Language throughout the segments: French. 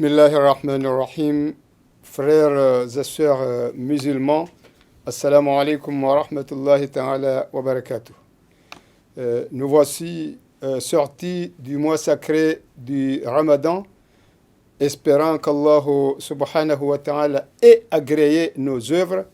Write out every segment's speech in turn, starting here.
Bismillahirrahmanirrahim. Frères et sœurs musulmans, Assalamu alaikum wa rahmatullahi ta'ala wa barakatuh. Nous voici sortis du mois sacré du Ramadan, espérant qu'Allah subhanahu wa ta'ala ait agréé nos œuvres,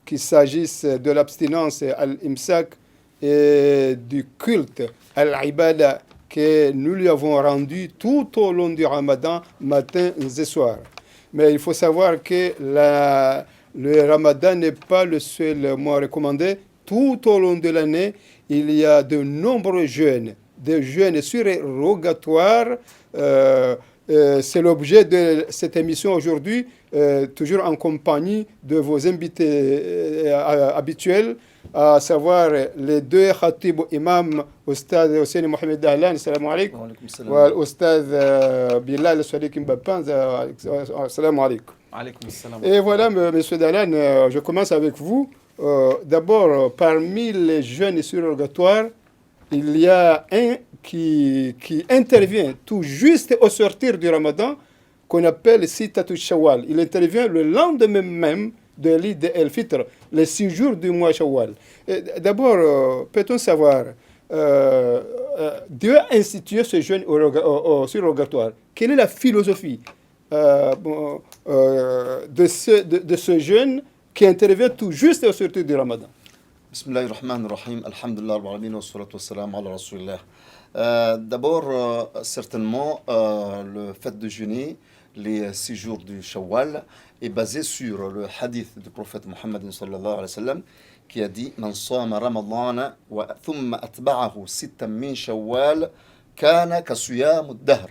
qu'il s'agisse de l'abstinence al-imsak et du culte al-ibada que nous lui avons rendu tout au long du Ramadan, matin et soir. Mais il faut savoir que le Ramadan n'est pas le seul mois recommandé. Tout au long de l'année, il y a de nombreux jeûnes, des jeûnes surrogatoires. C'est l'objet de cette émission aujourd'hui, toujours en compagnie de vos invités habituels, à savoir les deux khatib imam, Oustad Hussein Mohamed Dahlan, salam alaikum, et Oustad Bilal Sadiq Mbapan, salam alaikum. Et voilà, monsieur Dahlan, je commence avec vous. D'abord, parmi les jeûnes surrogatoires, il y a un qui intervient tout juste au sortir du Ramadan, qu'on appelle Sitatul Shawwal. Il intervient le lendemain même de l'Eid el-Fitr, les 6 jours du mois Shawwal. D'abord, peut-on savoir, Dieu a institué ce jeûne surrogatoire. Quelle est la philosophie de ce jeûne qui intervient tout juste au sortir du Ramadan? Bismillahirrahmanirrahim, alhamdulillah, wa salatu wa salam ala rasulillah. D'abord, certainement, le fait de jeûner les 6 jours du Shawwal est basé sur le hadith du prophète Muhammad sallallahu alayhi wa sallam qui a dit Man sama Ramadana wa thumma atba'ahu sittan min Shawwal kana ka siyam ad-dahr.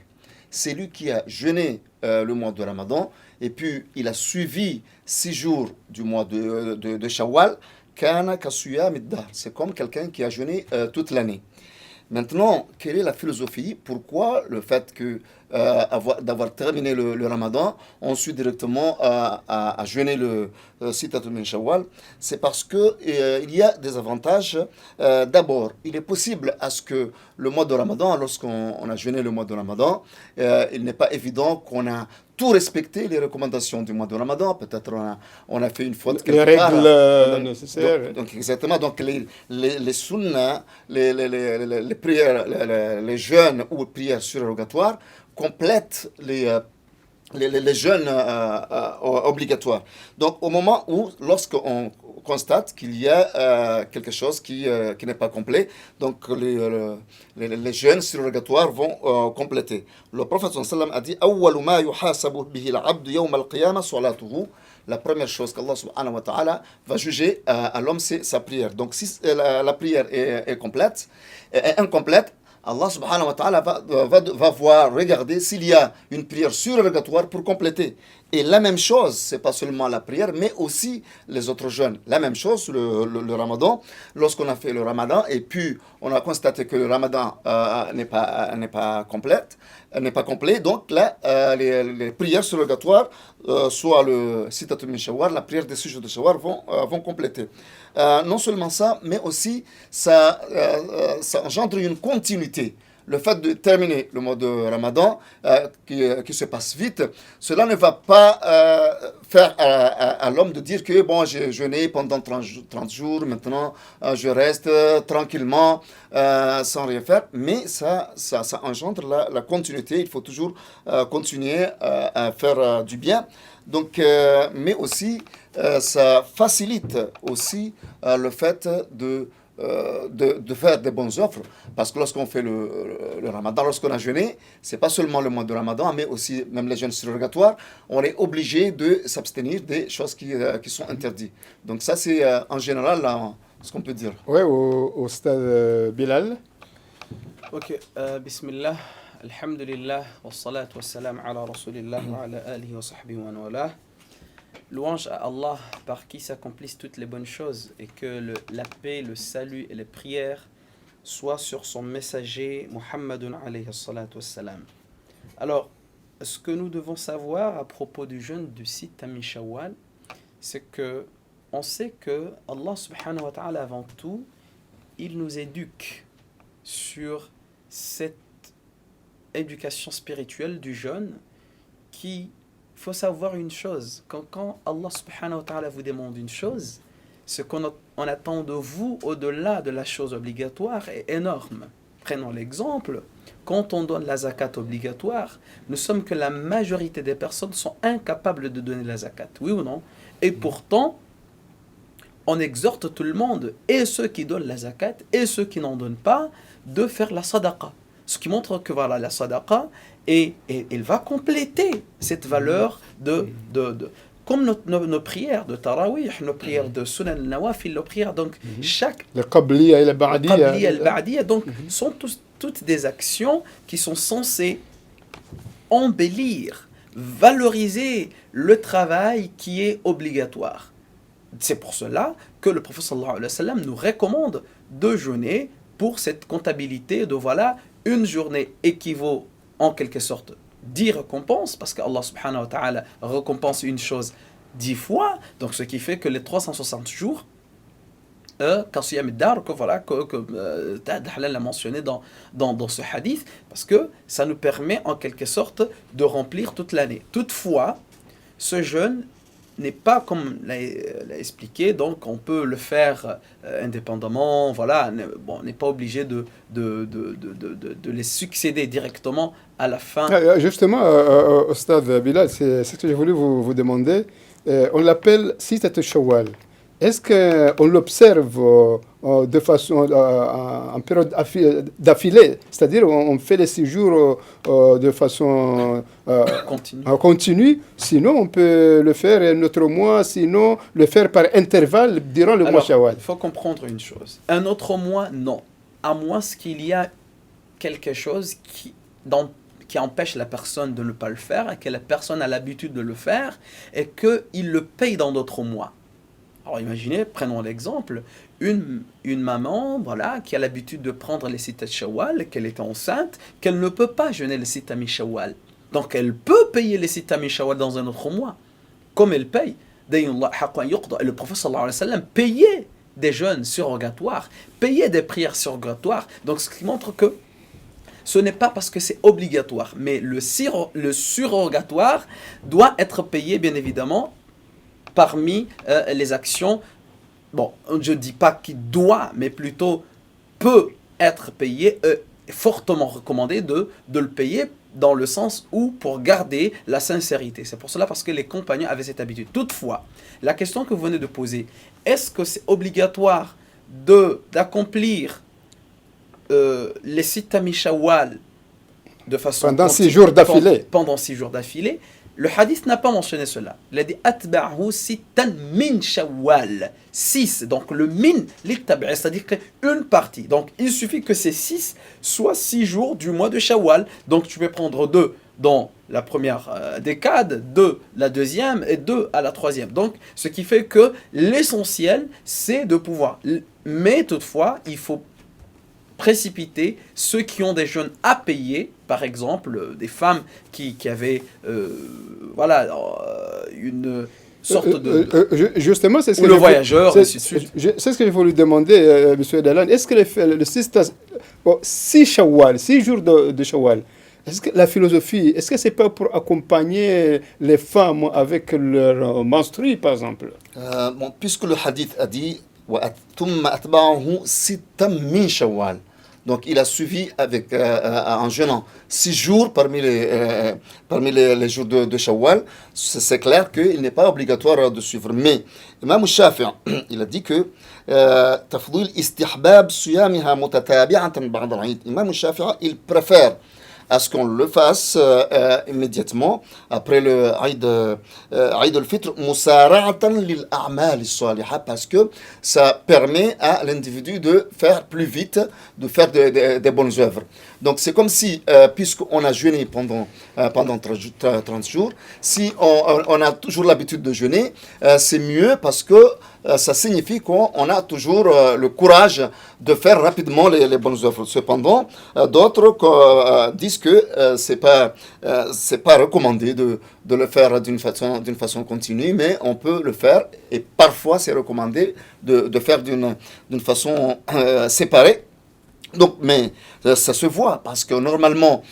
C'est lui qui a jeûné le mois de Ramadan et puis il a suivi 6 jours du mois de Shawwal. Kana ka siyam ad-dahr. C'est comme quelqu'un qui a jeûné toute l'année. Maintenant, quelle est la philosophie? Pourquoi le fait d'avoir terminé le Ramadan, on suit directement à jeûner le Sitatul min Shawwal? C'est parce qu'il y a des avantages. D'abord, il est possible à ce que le mois de Ramadan, lorsqu'on a jeûné le mois de Ramadan, il n'est pas évident qu'on a tout respecter les recommandations du mois de Ramadan. Peut-être on a fait une faute quelque part. Les règles nécessaires. Donc exactement. Donc les sunnahs, les prières, les jeûnes ou prières surrogatoires complètent les jeûnes obligatoires. Donc au moment où, lorsqu'on constate qu'il y a quelque chose qui n'est pas complet, donc les jeûnes surrogatoires vont compléter. Le prophète sallam a dit أول ما يحاسب به العبد يوم القيامة صلاته. La première chose qu'Allah subhanahu wa ta'ala va juger à l'homme, c'est sa prière. Donc si la prière est complète, est incomplète, Allah subhanahu wa ta'ala va voir, regarder s'il y a une prière surrogatoire pour compléter. Et la même chose, c'est pas seulement la prière, mais aussi les autres jeûnes. La même chose, le Ramadan. Lorsqu'on a fait le Ramadan et puis on a constaté que le Ramadan n'est pas complet, donc là, les prières surrogatoires, soit le Sitatul min Shawwal, la prière des 6 jours de Shawwal vont compléter. Non seulement ça, mais aussi ça engendre une continuité. Le fait de terminer le mois de Ramadan, qui se passe vite, cela ne va pas faire à l'homme de dire que bon, j'ai jeûné pendant 30 jours, maintenant je reste tranquillement sans rien faire. Mais ça engendre la continuité. Il faut toujours continuer à faire du bien. Donc, mais aussi, ça facilite aussi le fait de faire des bonnes offres, parce que lorsqu'on fait le Ramadan, lorsqu'on a jeûné, c'est pas seulement le mois de Ramadan, mais aussi même les jeûnes surrogatoires, on est obligé de s'abstenir des choses qui sont interdites. Donc ça, c'est en général ce qu'on peut dire. Oui, au stade Bilal. Ok, bismillah, alhamdulillah, wa salatu wa salam ala rasulillah wa ala alihi wa sahbihi wa wala. Louange à Allah par qui s'accomplissent toutes les bonnes choses et que la paix, le salut et les prières soient sur son messager Muhammadun alayhi salatu wassalam. Alors, ce que nous devons savoir à propos du jeûne du Sitta min Shawwal, c'est que on sait que Allah subhanahu wa ta'ala avant tout, il nous éduque sur cette éducation spirituelle du jeûne qu'il faut savoir une chose. Quand Allah subhanahu wa ta'ala vous demande une chose, ce on attend de vous au-delà de la chose obligatoire est énorme. Prenons l'exemple, quand on donne la zakat obligatoire, nous sommes que la majorité des personnes sont incapables de donner la zakat, oui ou non? Et pourtant, on exhorte tout le monde, et ceux qui donnent la zakat, et ceux qui n'en donnent pas, de faire la sadaqa. Ce qui montre que voilà, la sadaqa, et elle va compléter cette valeur comme nos prières de tarawih, nos prières de sunan al-nawafil, nos prières, donc chaque Le qabliya et le ba'diya. qabliya al-ba'diya, donc sont toutes des actions qui sont censées embellir, valoriser le travail qui est obligatoire. C'est pour cela que le prophète sallallahu alayhi wa sallam nous recommande de jeûner pour cette comptabilité de voilà, une journée équivaut en quelque sorte 10 récompenses, parce que Allah subhanahu wa ta'ala récompense une chose 10 fois, donc ce qui fait que les 360 jours, Qasiyam ad-Dar, que voilà, que Dahlal l'a mentionné dans ce hadith, parce que ça nous permet en quelque sorte de remplir toute l'année. Toutefois, ce jeûne n'est pas comme l'a expliqué, donc on peut le faire indépendamment, voilà, bon, on n'est pas obligé de les succéder directement à la fin. Justement, Ustad Bilal, c'est ce que j'ai voulu vous demander. On l'appelle Sitat al-Shawwal. Est-ce qu'on l'observe de façon en période d'affilée, c'est-à-dire on fait les 6 jours de façon continue, sinon on peut le faire un autre mois, sinon le faire par intervalle durant le mois Shawwal. Il faut comprendre une chose, un autre mois, non, à moins qu'il y a quelque chose qui empêche la personne de ne pas le faire, et que la personne a l'habitude de le faire, et qu'il le paye dans d'autres mois. Alors imaginez, prenons l'exemple, une maman voilà, qui a l'habitude de prendre les sitat Shawwal, qu'elle est enceinte, qu'elle ne peut pas jeûner les sitat Shawwal. Donc elle peut payer les sitat Shawwal dans un autre mois, comme elle paye. Et le prophète sallallahu alayhi wa sallam payait des jeûnes surrogatoires, payait des prières surrogatoires. Donc ce qui montre que ce n'est pas parce que c'est obligatoire, mais le surrogatoire doit être payé bien évidemment parmi les actions, bon, je ne dis pas qu'il doit, mais plutôt peut être payé, fortement recommandé de le payer dans le sens où pour garder la sincérité. C'est pour cela parce que les compagnons avaient cette habitude. Toutefois, la question que vous venez de poser, est-ce que c'est obligatoire d'accomplir les sitta Shawwal de façon pendant 6 jours d'affilée? Pendant 6 jours d'affilée. Le hadith n'a pas mentionné cela. Il a dit atba'hu sittan min Shawwal. 6. Donc le min, l'ittab'i, c'est-à-dire une partie. Donc il suffit que ces 6 soient 6 jours du mois de Shawwal. Donc tu peux prendre 2 dans la première décade, 2 la deuxième et 2 à la troisième. Donc ce qui fait que l'essentiel, c'est de pouvoir. Mais toutefois, il faut précipiter ceux qui ont des jeûnes à payer, par exemple des femmes qui avaient une sorte justement, c'est ce ou que le voyageur, ainsi de suite. C'est ce que je voulais demander, M. Dalan. Est-ce que le 6 Shawwal, 6 jours de Shawwal, est-ce que la philosophie, est-ce que c'est pas pour accompagner les femmes avec leur menstrues, par exemple? Bon, puisque le hadith a dit ثم أتبعه ستا من شوال. Donc il a suivi en jeûnant 6 jours parmi les jours de Shawwal. C'est clair qu'il n'est pas obligatoire de suivre. Mais Imam Shafi'i, il a dit que تفضيل استحباب صيامها متتابعة بعد العيد. Imam Shafi'i, il préfère à ce qu'on le fasse immédiatement après le Eid al-Fitr, musara'atan lil a'mal as-salihah, parce que ça permet à l'individu de faire plus vite, de faire des bonnes œuvres. Donc c'est comme si, puisqu'on a jeûné pendant 30 jours, si on a toujours l'habitude de jeûner, c'est mieux parce que ça signifie qu'on a toujours le courage de faire rapidement les bonnes œuvres. Cependant, d'autres disent que c'est pas recommandé de le faire d'une façon continue, mais on peut le faire et parfois c'est recommandé de faire d'une façon séparée. Donc, mais ça se voit parce que normalement,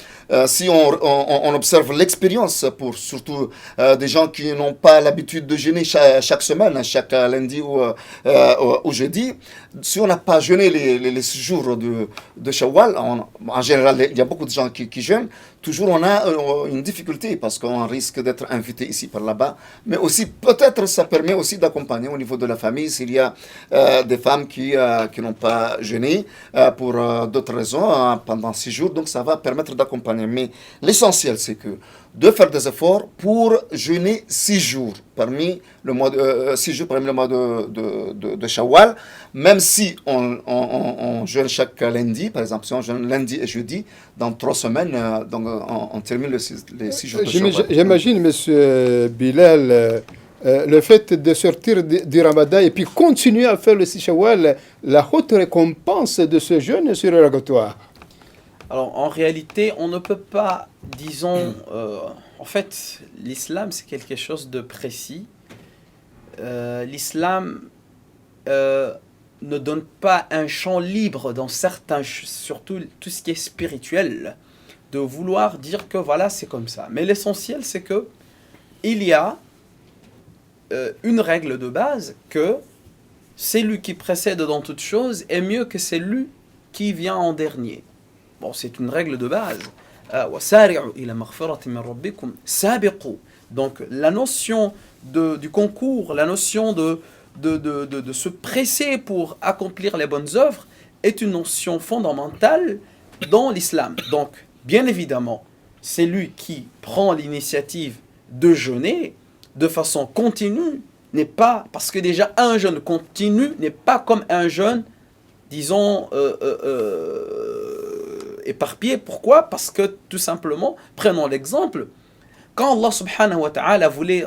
si on observe l'expérience pour surtout des gens qui n'ont pas l'habitude de jeûner chaque semaine, chaque lundi ou jeudi, si on n'a pas jeûné les 6 jours de Shawwal, en général, il y a beaucoup de gens qui jeûnent, toujours on a une difficulté parce qu'on risque d'être invité ici par là-bas, mais aussi peut-être ça permet aussi d'accompagner au niveau de la famille s'il y a des femmes qui n'ont pas jeûné pour d'autres raisons pendant 6 jours, donc ça va permettre d'accompagner. Mais l'essentiel, c'est que de faire des efforts pour jeûner 6 jours parmi le mois 6 jours parmi le mois de Shawwal, même si on jeûne chaque lundi, par exemple, si on jeûne lundi et jeudi, dans 3 semaines, donc on termine les 6 jours de Shawwal. J'imagine, monsieur Bilal, le fait de sortir du Ramadan et puis continuer à faire le 6 Shawwal, la haute récompense de ce jeûne surrogatoire. Alors, en réalité, on ne peut pas, disons, en fait, l'islam, c'est quelque chose de précis. L'islam ne donne pas un champ libre dans certains, surtout tout ce qui est spirituel, de vouloir dire que voilà, c'est comme ça. Mais l'essentiel, c'est que il y a une règle de base que celui qui précède dans toute chose est mieux que celui qui vient en dernier. Bon, c'est une règle de base. Donc, la notion du concours, la notion de se presser pour accomplir les bonnes œuvres est une notion fondamentale dans l'islam. Donc, bien évidemment, c'est lui qui prend l'initiative de jeûner de façon continue, n'est pas, parce que déjà un jeûne continu n'est pas comme un jeûne, disons, éparpillé. Pourquoi? Parce que tout simplement, prenons l'exemple, quand Allah subhanahu wa ta'ala voulait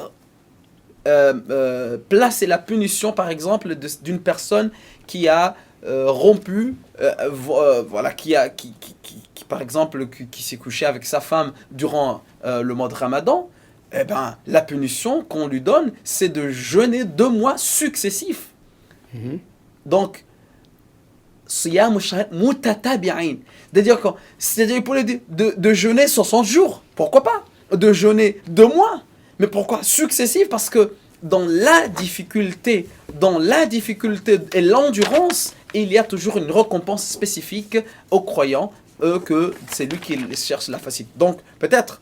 placer la punition, par exemple, d'une personne qui a rompu, voilà, qui par exemple, qui s'est couché avec sa femme durant le mois de Ramadan, eh ben, la punition qu'on lui donne, c'est de jeûner 2 mois successifs. Donc, c'est-à-dire pour de jeûner 60 jours, pourquoi pas? De jeûner 2 mois, mais pourquoi successifs? Parce que dans la difficulté et l'endurance, il y a toujours une récompense spécifique aux croyants que c'est lui qui cherche la facilité. Donc peut-être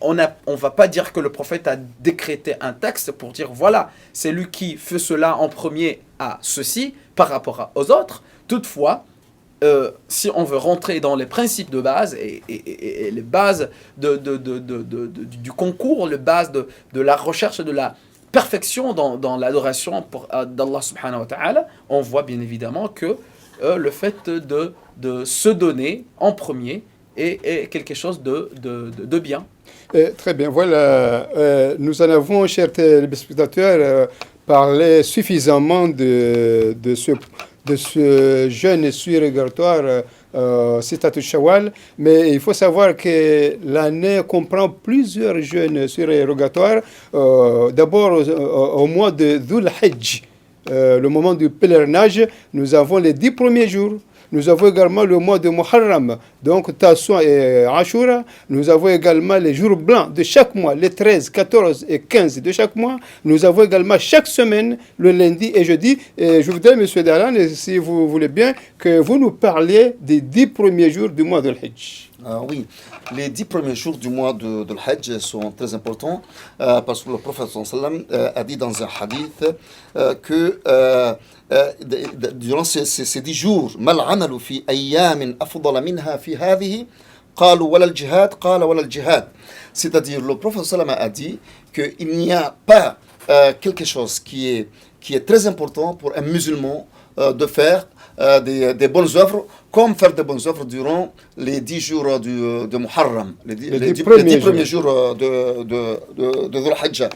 on va pas dire que le prophète a décrété un texte pour dire voilà, c'est lui qui fait cela en premier à ceci par rapport aux autres. Toutefois, si on veut rentrer dans les principes de base et les bases du concours, les bases de la recherche de la perfection dans l'adoration d'Allah subhanahu wa ta'ala, on voit bien évidemment que le fait de se donner en premier est quelque chose de bien. Très bien, voilà. Nous en avons, chers téléspectateurs, parlé suffisamment de ce jeûne surrogatoire Sittatul Shawwal, mais il faut savoir que l'année comprend plusieurs jeûnes surrogatoires. D'abord, au mois de Dhul Hajj, le moment du pèlerinage, nous avons les 10 premiers jours. Nous avons également le mois de Muharram, donc Tasu'a et Ashura. Nous avons également les jours blancs de chaque mois, les 13, 14 et 15 de chaque mois. Nous avons également chaque semaine, le lundi et jeudi. Et je voudrais, M. Dalan, si vous voulez bien, que vous nous parliez des 10 premiers jours du mois de l'Hajj. Oui, les 10 premiers jours du mois de l'Hajj sont très importants parce que le prophète sallam a dit dans un hadith que durant ces 10 jours, mal amalu fi ayyamin afdala minha fi hadhihi, qalu wala al-jihad, qala wala al-jihad. C'est-à-dire, le prophète sallam a dit qu'il n'y a pas quelque chose qui est très important pour un musulman de faire des bonnes œuvres, comme faire des bonnes œuvres durant les 10 jours de Muharram, les 10 premiers jours de Dhul Hajj.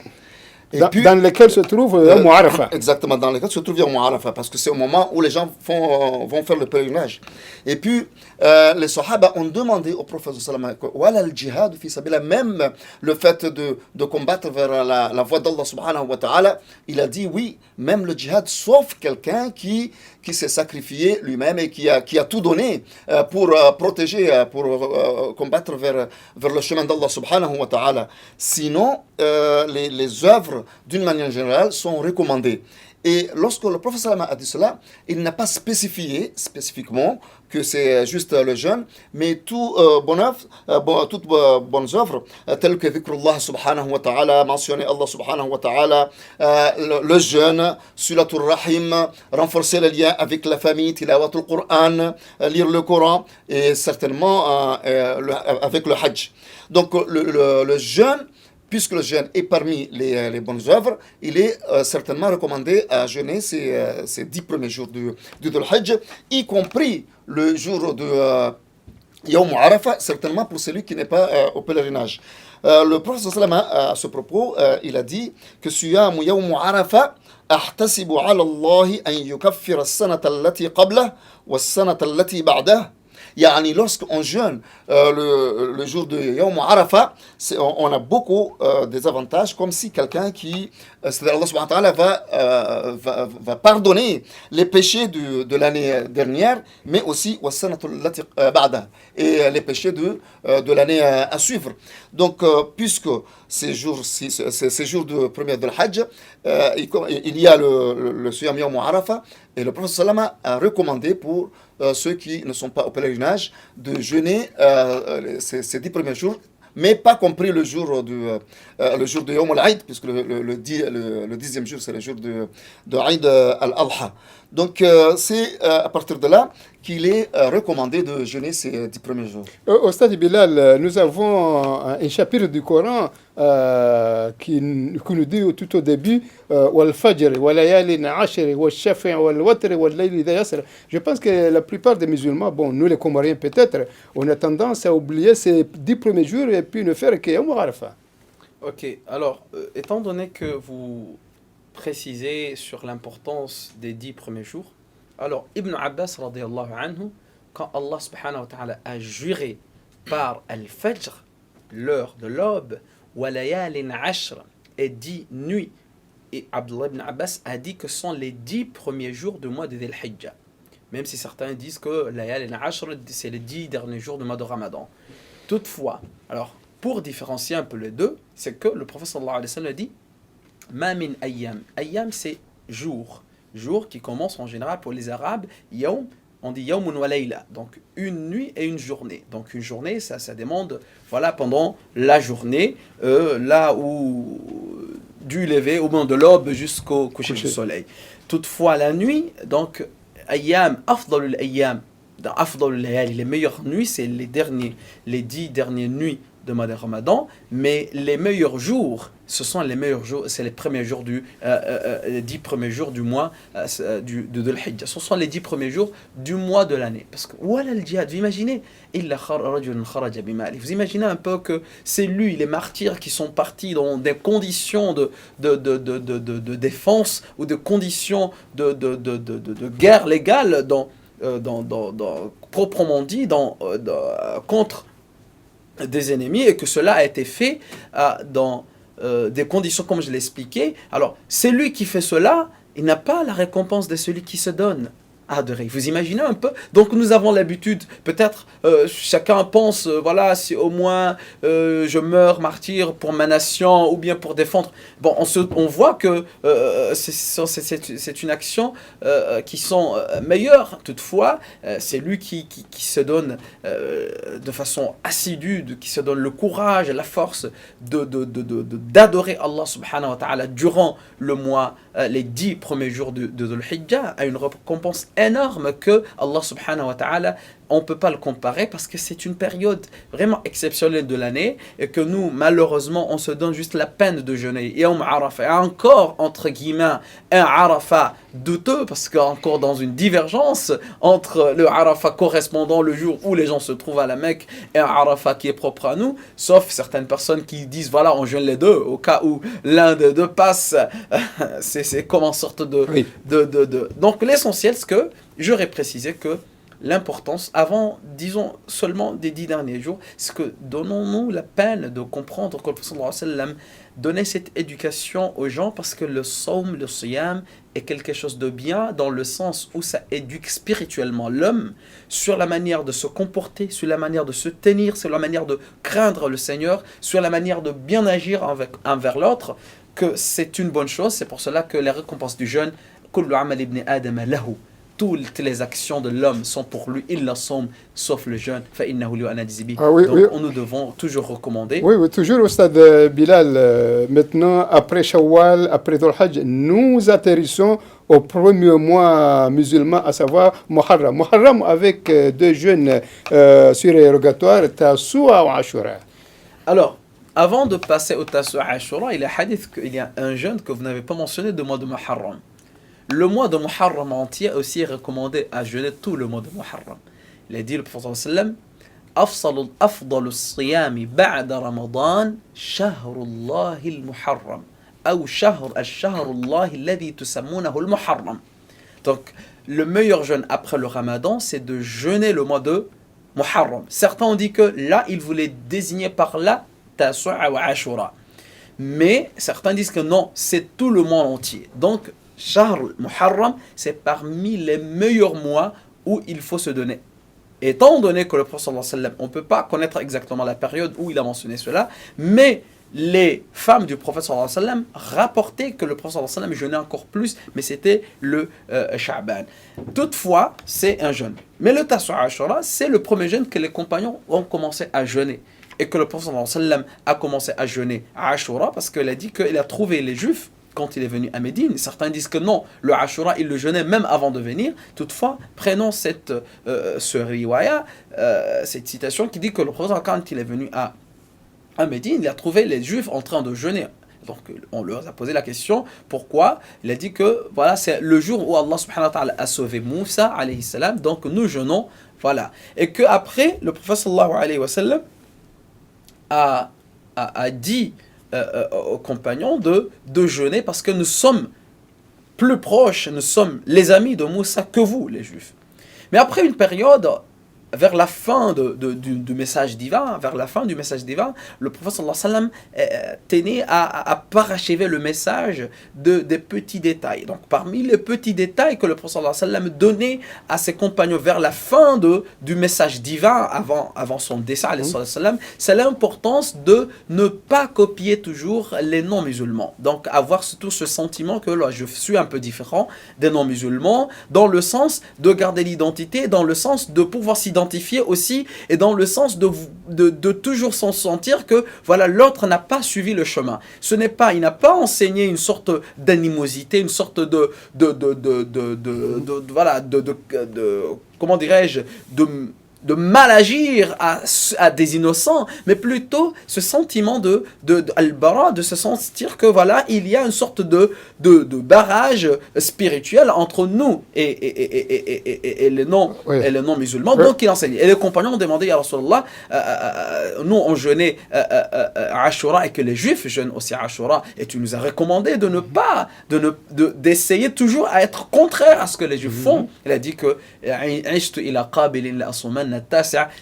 Dans lesquels se trouve Yawm Arafah. Exactement, dans lesquels se trouve Yawm Arafah, parce que c'est au moment où les gens vont faire le pèlerinage. Et puis, les Sahaba ont demandé au prophète sallallahu alayhi wa sallam, fi sabila, même le fait de combattre vers la voie d'Allah subhanahu wa ta'ala, il a dit oui, même le djihad, sauf quelqu'un qui qui s'est sacrifié lui-même et qui a tout donné pour protéger, pour combattre vers le chemin d'Allah subhanahu wa ta'ala. Sinon, les œuvres, d'une manière générale, sont recommandées. Et lorsque le prophète sallam a dit cela, il n'a pas spécifié spécifiquement que c'est juste le jeûne, mais toute bonne œuvre, telles que dhikrullah subhanahu wa ta'ala, mentionner Allah subhanahu wa ta'ala, le jeûne, sulatul rahim, renforcer le lien avec la famille, tilawatul Qur'an, lire le Coran, et certainement avec le hajj. Donc le jeûne, puisque le jeûne est parmi les bonnes œuvres, il est certainement recommandé à jeûner ces 10 premiers jours du Dhul Hajj, y compris le jour de Yawm Arafah, certainement pour celui qui n'est pas au pèlerinage. Le prophète sallam à ce propos, il a dit que Siyam Yawm Arafah ahtasibu ala Allah an yukaffira as-sanata allati qablahu was-sanata allati ba'dahu. Yani lorsqu'on jeûne le jour de Yawm Arafah, on a beaucoup des avantages, comme si quelqu'un c'est-à-dire Allah subhanahu wa ta'ala va pardonner les péchés de l'année dernière, mais aussi et les péchés de l'année à suivre. Donc, puisque ces jours de premier de l'Hajj, il y a le Siyam Yawm Arafah, et le prophète sallam a recommandé pour ceux qui ne sont pas au pèlerinage de jeûner ces 10 premiers jours, mais pas compris le jour de Yawm al-Aïd, puisque le 10e jour, c'est le jour de Aïd al-Adha. Donc, c'est à partir de là qu'il est recommandé de jeûner ces 10 premiers jours. Au stade Bilal, nous avons un chapitre du Coran qui nous dit tout au début Wal Fajr, Wal Layalin Ashr, Wal Shafi' Wal Watr, Wal Layli Idha Yasr. Je pense que la plupart des musulmans, bon, nous les Comoriens peut-être, on a tendance à oublier ces 10 premiers jours et puis ne faire que Yawm Arafah. Ok, alors, étant donné que vous précisez sur l'importance des 10 premiers jours, alors Ibn Abbas radiyallahu anhu, quand Allah subhanahu wa ta'ala a juré par Al-Fajr, l'heure de l'aube, wa layalin ashr, et 10 nuits, et Abdullah ibn Abbas a dit que ce sont les 10 premiers jours du mois de Dhul Hijjah. Même si certains disent que layalin ashr, c'est les 10 derniers jours du mois de Ramadan. Toutefois, alors, pour différencier un peu les deux, c'est que le prophète sallallahu alayhi wa sallam a dit Ma min ayyam. Ayyam, c'est jour. Jour qui commence en général pour les Arabes. Yawm, on dit yawmun wa layla. Donc une nuit et une journée. Donc une journée, ça demande, voilà, pendant la journée, là où du lever, au moment de l'aube jusqu'au coucher du soleil. Toutefois, la nuit, donc ayyam, afdalul ayyam, dans afdalul layali, les meilleures nuits, c'est les 10 dernières nuits de mois de Ramadan, mais les meilleurs jours, ce sont les meilleurs jours, c'est les premiers jours les 10 premiers jours du mois de Dhul Hijjah. Ce sont les 10 premiers jours du mois de l'année. Parce que, voilà le djihad, vous imaginez, vous imaginez un peu que c'est lui, les martyrs qui sont partis dans des conditions de défense ou de conditions de guerre légale, proprement dit, contre des ennemis, et que cela a été fait dans des conditions comme je l'ai expliqué. Alors, celui qui fait cela, il n'a pas la récompense de celui qui se donne à adorer. Vous imaginez un peu? Donc nous avons l'habitude, peut-être chacun pense, voilà, si au moins je meurs martyr pour ma nation ou bien pour défendre. Bon, on voit que c'est une action qui sont meilleures. Toutefois, c'est lui qui se donne de façon assidue, qui se donne le courage et la force d'adorer Allah subhanahu wa ta'ala durant le mois, les 10 premiers jours de Dhul Hijjah, a une récompense énorme que Allah subhanahu wa ta'ala, on ne peut pas le comparer parce que c'est une période vraiment exceptionnelle de l'année et que nous, malheureusement, on se donne juste la peine de jeûner. Et Yawm Arafah, et encore, entre guillemets, un Arafah douteux parce qu'il y a encore dans une divergence entre le Arafah correspondant le jour où les gens se trouvent à la Mecque et un Arafah qui est propre à nous, sauf certaines personnes qui disent, voilà, on jeûne les deux, au cas où l'un des deux passe, c'est comme en sorte de... Donc l'essentiel, c'est que j'aurais précisé que l'importance, avant, disons, seulement des 10 derniers jours, c'est que donnons-nous la peine de comprendre que le prophète sallallahu alayhi wa sallam donnait cette éducation aux gens parce que le saum, le siyam est quelque chose de bien dans le sens où ça éduque spirituellement l'homme sur la manière de se comporter, sur la manière de se tenir, sur la manière de craindre le Seigneur, sur la manière de bien agir envers l'autre, que c'est une bonne chose. C'est pour cela que les récompenses du jeûne, kullu amal ibn adam lahu, toutes les actions de l'homme sont pour lui, illa sawm, sauf le jeûne, fa innahu li ana dizibi. Ah oui, Donc oui. nous devons toujours recommander. Oui, oui, toujours au stade Bilal. Maintenant, après Shawwal, après Dhul Hajj, nous atterrissons au premier mois musulman, à savoir Muharram. Muharram avec deux jeûnes surérogatoires, Tasu'a ou Ashura. Alors, avant de passer au Tasu'a Ashura, il y a hadith qu'il y a un jeûne que vous n'avez pas mentionné du mois de Muharram. Le mois de Muharram entier aussi est recommandé à jeûner tout le mois de Muharram. Il a dit le prophète sallam, أفضل الصيام بعد رمضان شهر الله المحرم أو الشهر الله الذي تسمونه المحرم. Donc, le meilleur jeûne après le Ramadan, c'est de jeûner le mois de Muharram. Certains ont dit que là, il voulait désigner par là Tasu'a wa Ashura. Mais certains disent que non, c'est tout le mois entier. Donc, Shahr Muharram, c'est parmi les meilleurs mois où il faut se donner. Étant donné que le prophète sallallahu alayhi wa sallam, on ne peut pas connaître exactement la période où il a mentionné cela, mais les femmes du prophète sallallahu alayhi wa sallam rapportaient que le prophète sallallahu alayhi wa sallam jeûnait encore plus, mais c'était le Sha'ban. Toutefois, c'est un jeûne. Mais le Tasu'a Ashura, c'est le premier jeûne que les compagnons ont commencé à jeûner. Et que le prophète sallallahu alayhi wa sallam a commencé à jeûner à Ashura parce qu'il a dit qu'il a trouvé les Juifs quand il est venu à Médine. Certains disent que non, le Ashura, il le jeûnait même avant de venir. Toutefois, prenons ce riwaya, cette citation qui dit que le prophète, quand il est venu à Médine, il a trouvé les Juifs en train de jeûner. Donc, on leur a posé la question, pourquoi? Il a dit que, voilà, c'est le jour où Allah subhanahu wa ta'ala a sauvé Moussa, alayhi salam, donc nous jeûnons, voilà. Et qu'après, le prophète sallallahu alayhi wa sallam a dit aux compagnons de jeûner parce que nous sommes plus proches, nous sommes les amis de Moussa que vous, les Juifs. Mais après une période, vers la fin du message divin, le prophète sallallahu alayhi wa sallam tenait à parachever le message des petits détails. Donc parmi les petits détails que le prophète sallallahu alayhi wa sallam donnait à ses compagnons vers la fin du message divin, avant son décès, c'est l'importance de ne pas copier toujours les non-musulmans. Donc avoir surtout ce sentiment que là, je suis un peu différent des non-musulmans, dans le sens de garder l'identité, dans le sens de pouvoir s'identifier aussi, et dans le sens de toujours s'en sentir que voilà, l'autre n'a pas suivi le chemin. Il n'a pas enseigné une sorte d'animosité, une sorte comment dirais-je, de mal agir à des innocents, mais plutôt ce sentiment de al-bara, de se sentir que voilà, il y a une sorte de barrage spirituel entre nous et les non-musulmans. Donc il enseigne. Et les compagnons ont demandé à Rasulallah, nous on jeûnait à Ashura et que les Juifs jeûnent aussi à Ashura, et tu nous as recommandé d'essayer toujours à être contraire à ce que les Juifs font. Il a dit que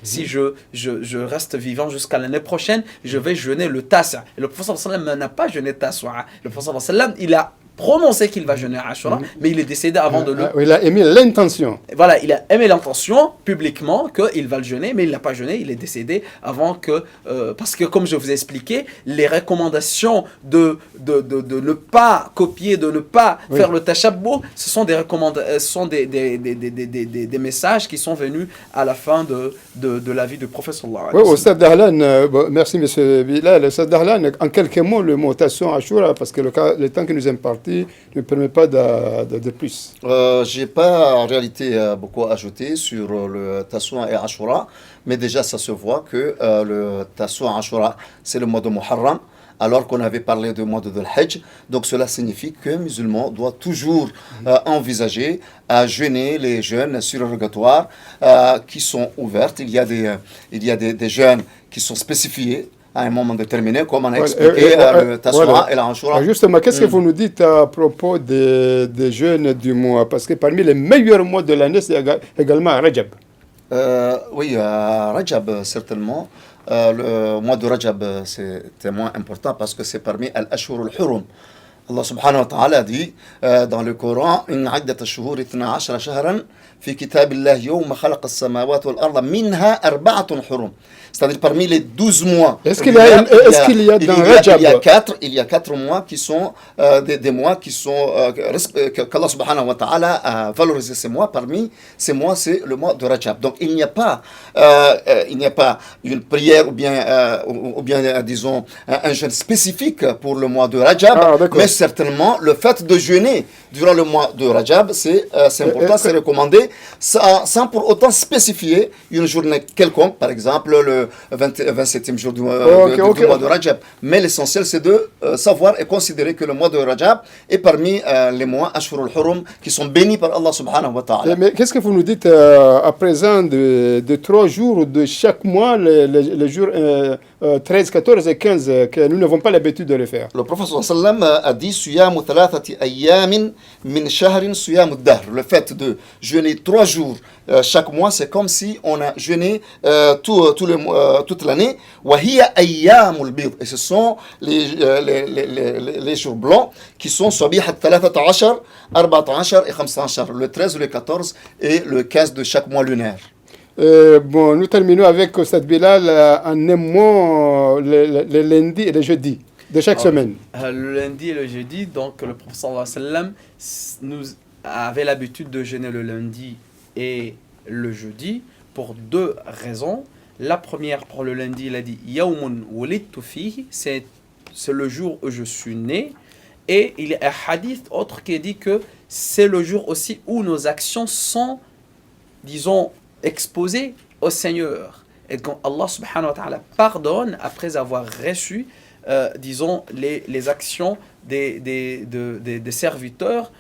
si je reste vivant jusqu'à l'année prochaine, je vais jeûner le Tasa'. Et le prophète sallallahu alayhi wa sallam n'a pas jeûné Tasu'a. Le prophète sallallahu alayhi wa sallam, il a prononcé qu'il va jeûner à Ashura, mais il est décédé avant de le... Il a émis l'intention. Voilà, il a émis l'intention publiquement qu'il va le jeûner, mais il n'a pas jeûné, il est décédé avant que... parce que comme je vous ai expliqué, les recommandations de ne pas copier, de ne pas faire le tashabbuh, ce sont des recommandations, des messages qui sont venus à la fin de la vie du prophète sallallahu alayhi wa sallam. Oui, au Stade Dahlan, merci M. Bilal. Au Stade Dahlan, en quelques mots, le mot Tasu'a Ashura, parce que le temps que nous imparti ne permet pas de plus. Je n'ai pas en réalité beaucoup à ajouter sur le Tasu'a et Ashura, mais déjà ça se voit que le Tasu'a Ashura, c'est le mois de Muharram, alors qu'on avait parlé du mois de Dhul Hajj. Donc cela signifie qu'un musulman doit toujours envisager à jeûner les jeûnes surérogatoires qui sont ouvertes. Il y a des jeûnes qui sont spécifiés à un moment déterminé, comme on a expliqué le Tasu'a et la Ashura. Justement, qu'est-ce que vous nous dites à propos des jeûnes du mois? Parce que parmi les meilleurs mois de l'année, c'est également Rajab. Oui, Rajab, certainement. Le mois de Rajab, c'est tellement important parce que c'est parmi Al-Ashhur al-Hurum. Allah subhanahu wa ta'ala dit dans le Coran إن عدة الشهور 12 شهرا في كتاب الله يوم خلق السماوات والأرض منها 4 حرم. C'est-à-dire parmi les 12 mois. Est-ce qu'il y a dans Rajab? Il y a 4 mois qui sont des mois qui sont qu'Allah subhanahu wa ta'ala a valorisé ces mois. Parmi ces mois, c'est le mois de Rajab. Donc il n'y a pas une prière ou bien disons un jeûne spécifique pour le mois de Rajab, mais certainement le fait de jeûner durant le mois de Rajab, c'est important, c'est recommandé, sans pour autant spécifier une journée quelconque, par exemple le 27e jour du mois de Rajab. Mais l'essentiel, c'est de savoir et considérer que le mois de Rajab est parmi les mois Ashhur al-Hurum qui sont bénis par Allah subhanahu wa ta'ala. Mais qu'est-ce que vous nous dites à présent de 3 jours de chaque mois, les jours 13, 14 et 15, que nous n'avons pas l'habitude de le faire? Le prophète sallallahu a dit Suyamu thalathati ayyamin min shahrin suyamu dahr. Le fait de jeûner 3 jours chaque mois, c'est comme si on a jeûné toute l'année. Wa hiya ayyamul bid. Et ce sont les jours blancs qui sont Sabihat 13, 14 et 15, le 13, le 14 et le 15 de chaque mois lunaire. Bon, nous terminons avec Ustad Bilal en un mot le lundi et le jeudi de chaque semaine. Le lundi et le jeudi, donc le prophète sallallahu alayhi wa sallam nous avait l'habitude de jeûner le lundi et le jeudi pour 2 raisons. La première, pour le lundi, il a dit Yawmun wulidtu fihi, c'est le jour où je suis né. Et il y a un hadith autre qui dit que c'est le jour aussi où nos actions sont, disons, exposées au Seigneur. Et quand Allah subhanahu wa ta'ala pardonne après avoir reçu, disons, les actions des serviteurs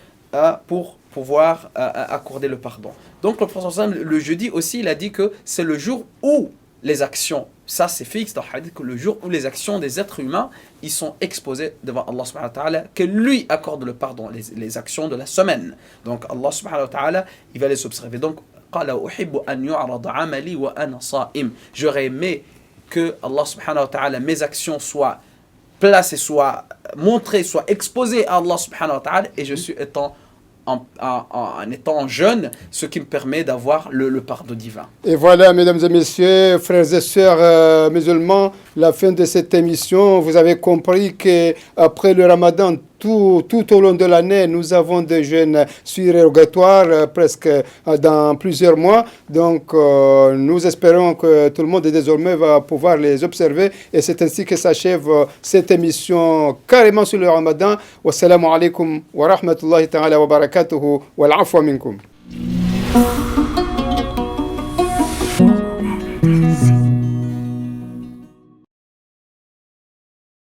pour pouvoir accorder le pardon. Donc le prophète, le jeudi aussi, il a dit que c'est le jour où les actions, ça c'est fixe dans le hadith, que le jour où les actions des êtres humains, ils sont exposés devant Allah subhanahu wa ta'ala, que lui accorde le pardon, les actions de la semaine. Donc Allah subhanahu wa ta'ala, il va les observer. Donc, j'aurais aimé que Allah subhanahu wa ta'ala, mes actions soient placées, soient montrées, soient exposées à Allah subhanahu wa ta'ala, et je suis en étant jeune, ce qui me permet d'avoir le pardon divin. Et voilà, mesdames et messieurs, frères et sœurs musulmans, la fin de cette émission. Vous avez compris qu'après le Ramadan, tout au long de l'année, nous avons des jeûnes surérogatoires presque dans plusieurs mois. Donc, nous espérons que tout le monde désormais va pouvoir les observer. Et c'est ainsi que s'achève cette émission carrément sur le Ramadan. Wassalamu alaikum wa rahmatullahi ta'ala wa barakatuhu wa l'afwa minkum.